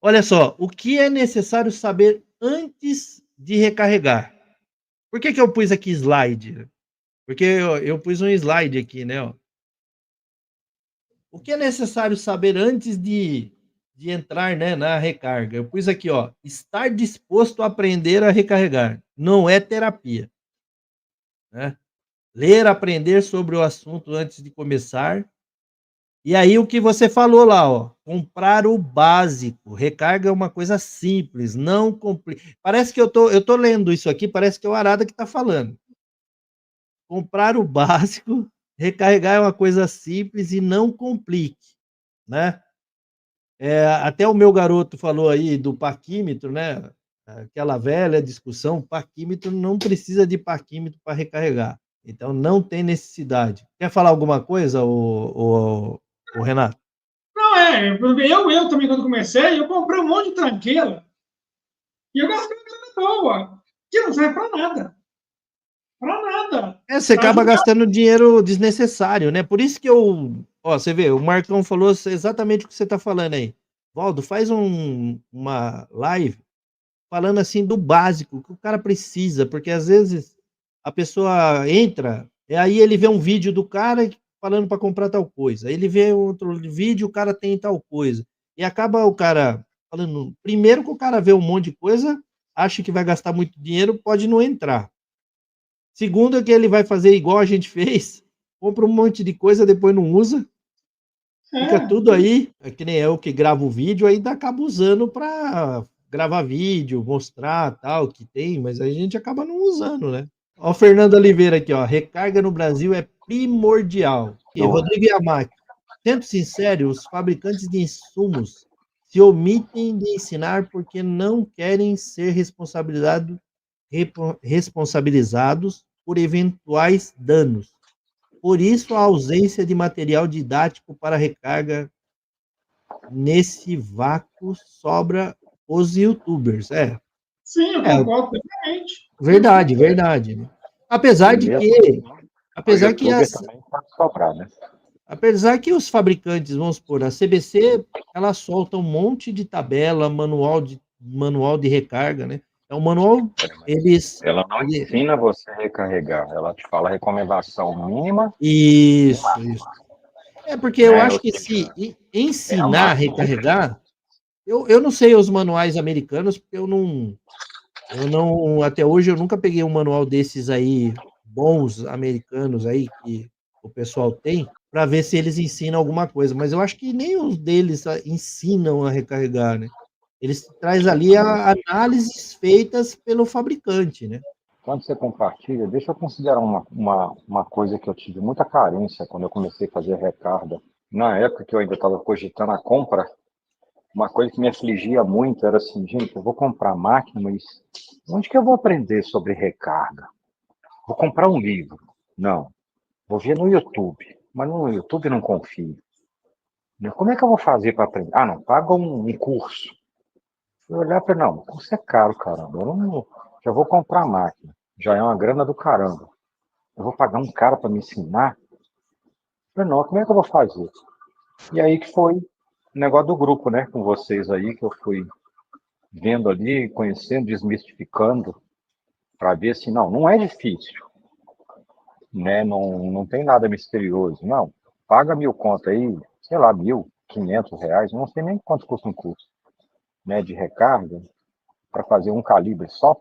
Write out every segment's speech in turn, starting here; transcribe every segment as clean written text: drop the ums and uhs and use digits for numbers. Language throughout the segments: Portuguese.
Olha só, o que é necessário saber antes de recarregar? Por que que eu pus aqui slide? Porque eu pus um slide aqui, né, ó. O que é necessário saber antes de entrar, né, na recarga? Eu pus aqui, ó, estar disposto a aprender a recarregar, não é terapia, né. Ler, aprender sobre o assunto antes de começar. E aí o que você falou lá, ó, comprar o básico, recarga é uma coisa simples, não compli parece que eu tô lendo isso aqui, parece que é o Arada que tá falando. Comprar o básico, recarregar é uma coisa simples e não complique, né. Até o meu garoto falou aí do parquímetro, né, aquela velha discussão, parquímetro não precisa de parquímetro para recarregar, então não tem necessidade. Quer falar alguma coisa, o Renato? Não, eu também, quando comecei, eu comprei um monte de tranqueira e eu gastei uma grana boa, que não serve para nada. Para nada. Você Para acaba ajudar. gastando dinheiro desnecessário, né, por isso que você vê, o Marcão falou exatamente o que você está falando aí. Waldo, faz uma live falando, assim, do básico, que o cara precisa, porque às vezes a pessoa entra, e aí ele vê um vídeo do cara falando para comprar tal coisa, aí ele vê outro vídeo, o cara tem tal coisa, e acaba o cara falando primeiro que o cara vê um monte de coisa, acha que vai gastar muito dinheiro, pode não entrar. Segundo é que ele vai fazer igual a gente fez, compra um monte de coisa, depois não usa, fica É, tudo aí, é que nem eu que gravo vídeo, ainda acabo usando para gravar vídeo, mostrar tal, que tem, mas a gente acaba não usando, né. Ó o Fernando Oliveira aqui, ó, recarga no Brasil é primordial. E Do Rodrigo Yamaki, sendo sincero, os fabricantes de insumos se omitem de ensinar porque não querem ser responsabilizados por eventuais danos. Por isso a ausência de material didático para recarga. Nesse vácuo sobra os youtubers. sim, eu É, concordo plenamente. verdade, verdade, né. Apesar e de mesmo que assim, o apesar que youtuber as também pode sobrar, né? apesar que os fabricantes, vamos supor, a CBC, ela solta um monte de tabela, manual de recarga, né. É um manual, eles Ela não ele ensina você a recarregar, ela te fala a recomendação mínima e isso, máxima, isso. É porque eu né? acho Ou que seja, se é a ensinar a máxima referência. recarregar, eu não sei os manuais americanos, porque eu não até hoje eu nunca peguei um manual desses aí, bons americanos aí, que o pessoal tem, para ver se eles ensinam alguma coisa, mas eu acho que nem os deles ensinam a recarregar, né. Eles traz ali a análises feitas pelo fabricante, né. Quando você compartilha, deixa eu considerar uma coisa que eu tive muita carência quando eu comecei a fazer recarga. Na época que eu ainda estava cogitando a compra, uma coisa que me afligia muito era assim, gente, eu vou comprar máquina, mas onde que eu vou aprender sobre recarga? Vou comprar um livro. Não. Vou ver no YouTube. Mas no YouTube eu não confio. Como é que eu vou fazer para aprender? Ah, não, paga um curso. Eu olhar para não, o curso é caro, caramba. Eu não, já vou comprar a máquina. Já é uma grana do caramba. Eu vou pagar um cara para me ensinar? Eu falei, não, como é que eu vou fazer? E aí que foi o negócio do grupo, né, com vocês aí, que eu fui vendo ali, conhecendo, desmistificando, para ver se não, não é difícil, né? Não, não tem nada misterioso, não. Paga 1.000 conto aí, sei lá, 1.500 reais, não sei nem quanto custa um curso, né, de recarga, para fazer um calibre só,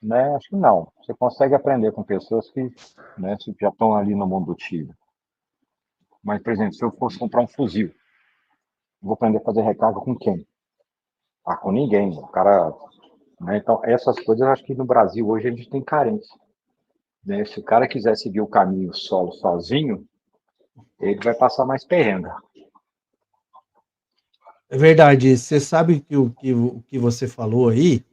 né? Acho que não. Você consegue aprender com pessoas que, né, já estão ali no mundo do tiro. Mas, por exemplo, se eu fosse comprar um fuzil, vou aprender a fazer recarga com quem? Ah, com ninguém. O cara, né? Então, essas coisas, eu acho que no Brasil hoje a gente tem carência, né? Se o cara quiser seguir o caminho solo sozinho, ele vai passar mais perrenga. É verdade, você sabe que o que você falou aí,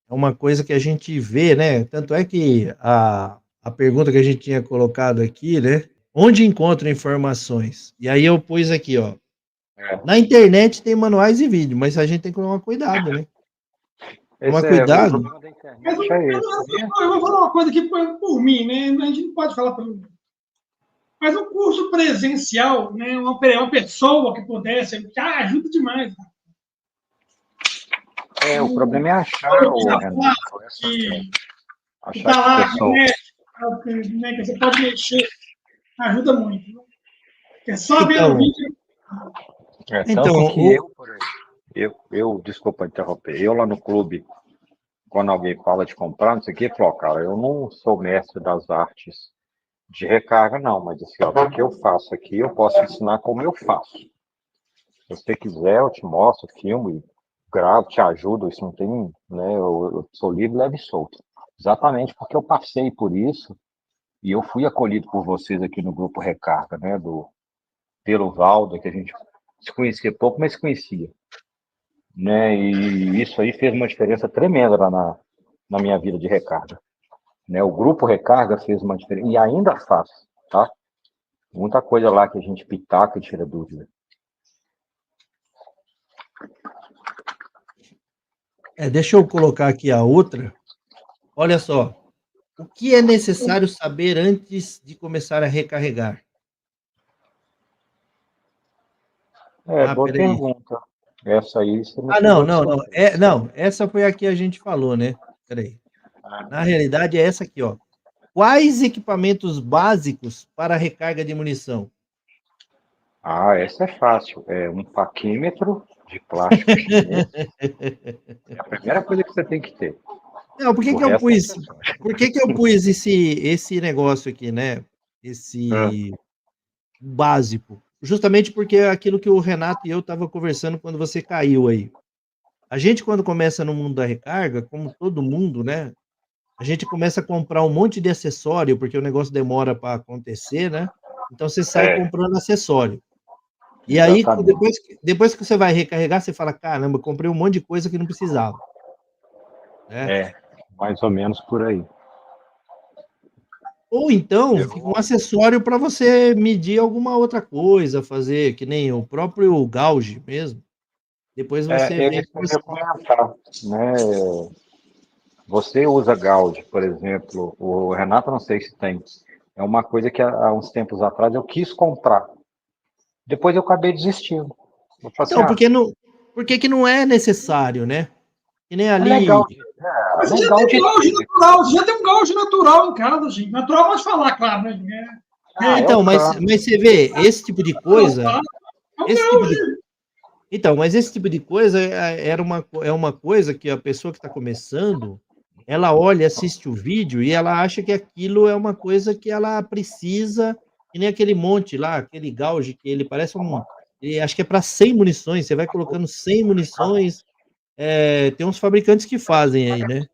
é uma coisa que a gente vê, né, tanto é que a pergunta que a gente tinha colocado aqui, né, onde encontra informações? E aí eu pus aqui, ó, É. na internet tem manuais e vídeo, mas a gente tem que tomar cuidado, né. Tomar Esse é o cuidado. problema da Mas internet, é esse. eu vou falar uma coisa aqui por mim, né? A gente não pode falar por. Mas um curso presencial, né? Uma pessoa que pudesse, ajuda demais. O problema é achar, o Renato, que achar tá lá, que pessoa. né, que você pode mexer, ajuda muito. Né? É só ver o Então, vídeo. então Tanto que desculpa interromper, eu lá no clube, quando alguém fala de comprar, não sei o que, falo, cara, eu não sou mestre das artes de recarga, não, mas assim, ó, o que eu faço aqui, eu posso ensinar como eu faço. Se você quiser, eu te mostro, filme, gravo, te ajudo, isso não tem, né, eu sou livre, leve e solto. Exatamente porque eu passei por isso e eu fui acolhido por vocês aqui no grupo Recarga, né, pelo Valdo, que a gente se conhecia pouco, mas se conhecia, né, e isso aí fez uma diferença tremenda lá na minha vida de recarga, né, o grupo Recarga fez uma diferença, e ainda faz, tá? Muita coisa lá que a gente pitaca e tira dúvida. deixa eu colocar aqui a outra. Olha só. O que é necessário saber antes de começar a recarregar? Boa Peraí. pergunta. Essa aí você me Não, pegou de não, não. surpresa. Não, essa foi a que a gente falou, né? Peraí. Na realidade, é essa aqui, ó. Quais equipamentos básicos para recarga de munição? Essa é fácil. É um paquímetro de plástico chinês. É a primeira coisa que você tem que ter. Não, por que O que eu resto é pus, acessório. por que que eu pus esse negócio aqui, né? Esse básico. Justamente porque é aquilo que o Renato e eu estava conversando quando você caiu aí. A gente, quando começa no mundo da recarga, como todo mundo, né? A gente começa a comprar um monte de acessório, porque o negócio demora para acontecer, né? Então você sai comprando acessório. E aí, Exatamente. depois que você vai recarregar, você fala: caramba, comprei um monte de coisa que não precisava. Né? Mais ou menos por aí. Ou então, fica um acessório para você medir alguma outra coisa, fazer, que nem o próprio gauge mesmo. Depois você vê Isso que que eu você. ia comentar, né? Você usa Gaudi, por exemplo. O Renato, não sei se tem. É uma coisa que há uns tempos atrás eu quis comprar. Depois eu acabei desistindo. Eu falei assim, Então, por que que não é necessário, né? Que nem é legal. ali. Mas É você já tem legal um de gauge ter. natural, você já tem um gauge natural em casa, gente. Natural pode falar, claro, né? É o Então, cano. mas você vê, esse tipo de coisa, É um esse tipo de. gauge. Então, mas esse tipo de coisa é uma coisa que a pessoa que está começando, ela olha, assiste o vídeo e ela acha que aquilo é uma coisa que ela precisa, que nem aquele monte lá, aquele gauge que ele parece acho que é para 100 munições, você vai colocando 100 munições, tem uns fabricantes que fazem aí, né?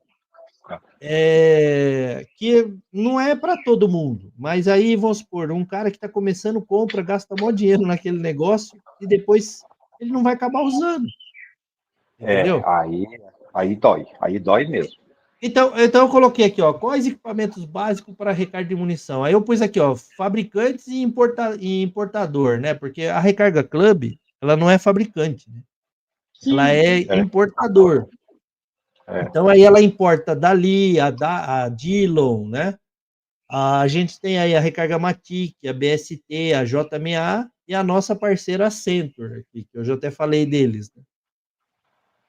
Que não é para todo mundo, mas aí vamos supor, um cara que está começando compra, gasta maior dinheiro naquele negócio e depois ele não vai acabar usando, entendeu? Aí dói mesmo. Então eu coloquei aqui, ó, quais equipamentos básicos para recarga de munição? Aí eu pus aqui, ó, fabricantes e importador, né? Porque a Recarga Club, ela não é fabricante, né? Ela Sim, é É, importador. é, Então aí ela importa dali, a Dillon, né? A gente tem aí a Recarga Matic, a BST, a JMA e a nossa parceira Accenture, aqui, que eu já até falei deles. Né?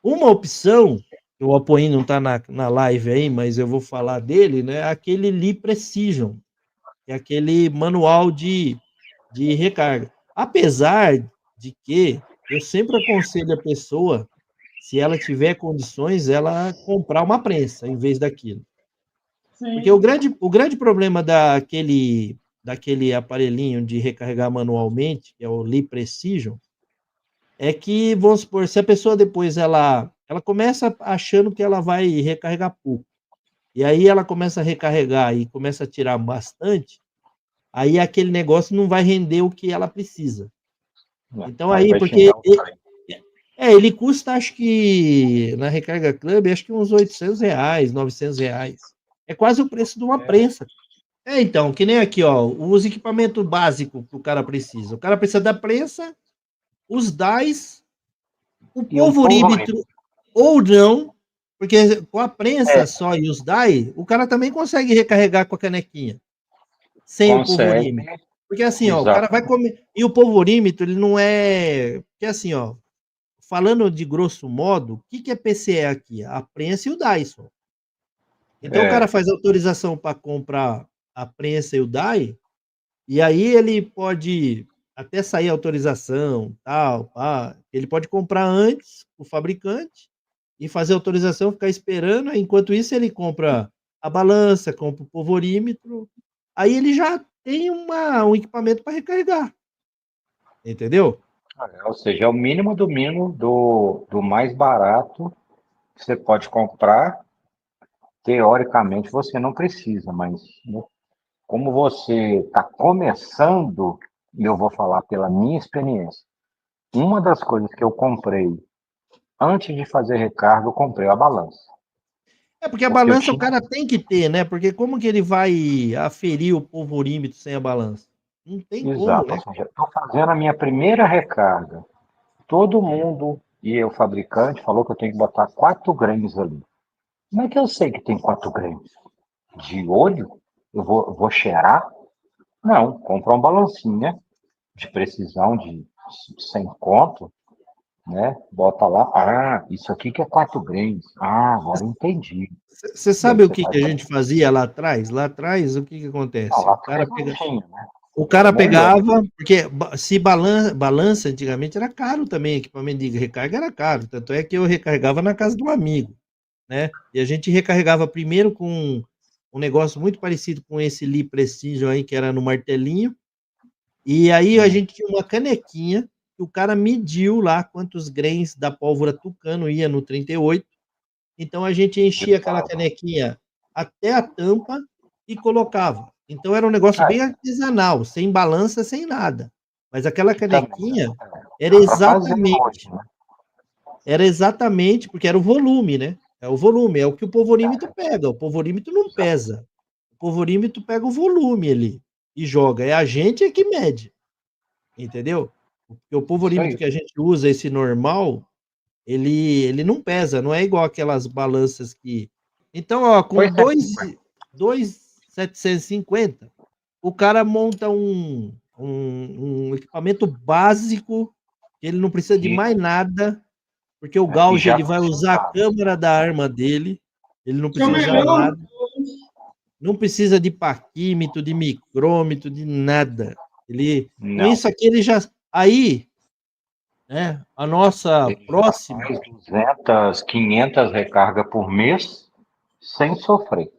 Uma opção, que o Apoim não está na live aí, mas eu vou falar dele, né? Aquele Lee Precision, que é aquele manual de recarga. Apesar de que eu sempre aconselho a pessoa, se ela tiver condições, ela comprar uma prensa em vez daquilo. Porque sim. o grande problema daquele aparelhinho de recarregar manualmente, que é o Lee Precision, é que, vamos supor, se a pessoa depois ela começa achando que ela vai recarregar pouco, e aí ela começa a recarregar e começa a tirar bastante, aí aquele negócio não vai render o que ela precisa. Então aí aí, vai porque xingar o trem. ele custa, acho que na Recarga Club, acho que uns R$ 800, R$ 900. É quase o preço de uma prensa. Então, que nem aqui, ó, os equipamentos básicos que o cara precisa. O cara precisa da prensa, os DAIs, o E um polvorímetro. polvorímetro ou não, porque com a prensa só e os DAI, o cara também consegue recarregar com a canequinha, sem o Consegue, polvorímetro. Porque assim, ó, o cara vai exatamente. comer. E o polvorímetro, ele não é. Porque assim, ó, falando de grosso modo, o que é PCE aqui? A prensa e o DAI só. Então o cara faz autorização para comprar a prensa e o DAI, e aí ele pode até sair autorização, tal, pá. Ele pode comprar antes o fabricante e fazer autorização, ficar esperando. Enquanto isso, ele compra a balança, compra o polvorímetro. Aí ele já tem um equipamento para recarregar. Entendeu? Ou seja, é o mínimo do mínimo do mais barato que você pode comprar. Teoricamente, você não precisa, mas né, como você está começando, e eu vou falar pela minha experiência, uma das coisas que eu comprei antes de fazer recarga, eu comprei a balança. É porque a Porque eu balança o tinha. cara tem que ter, né? Porque como que ele vai aferir o polvorímetro sem a balança? Não tem como, Exato, né? ou seja, estou fazendo a minha primeira recarga. Todo mundo e o fabricante falou que eu tenho que botar 4 gramas ali. Como é que eu sei que tem 4 gramas? De olho? Eu vou cheirar? Não, compra uma balancinha de precisão de 100 conto, né? Bota lá, isso aqui que é 4 gramas. Agora entendi. Você E aí sabe o você que vai que a fazer. gente fazia lá atrás? Lá atrás, o que que Não, acontece? lá atrás não tinha, né? O cara Molhou. pegava, porque se balança antigamente era caro também, equipamento de recarga era caro, tanto é que eu recarregava na casa de um amigo, né? E a gente recarregava primeiro com um negócio muito parecido com esse Lee Precision aí, que era no martelinho, e aí a gente tinha uma canequinha, que o cara mediu lá quantos grains da pólvora Tucano ia no 38, então a gente enchia aquela canequinha até a tampa e colocava. Então era um negócio bem artesanal, sem balança, sem nada. Mas aquela Também canequinha era dá para fazer hoje, exatamente né? porque era o volume, né, é o volume, é o que o polvorímetro pega, o polvorímetro não pesa. O polvorímetro pega o volume ali e joga, é a gente é que mede, entendeu? Porque o Isso polvorímetro aí. que a gente usa, esse normal, ele não pesa, não é igual aquelas balanças que então, ó, com Pois é. 2.750, o cara monta um equipamento básico, ele não precisa de mais nada, porque o E gauge já ele vai vai usar a soltar. câmera da arma dele, ele não Que é o precisa de mais melhor. nada, não precisa de paquímetro, de micrômetro, de nada. Ele com Não. isso aqui ele já aí, né, a nossa Ele já próxima faz 200, 500 recargas por mês sem sofrer.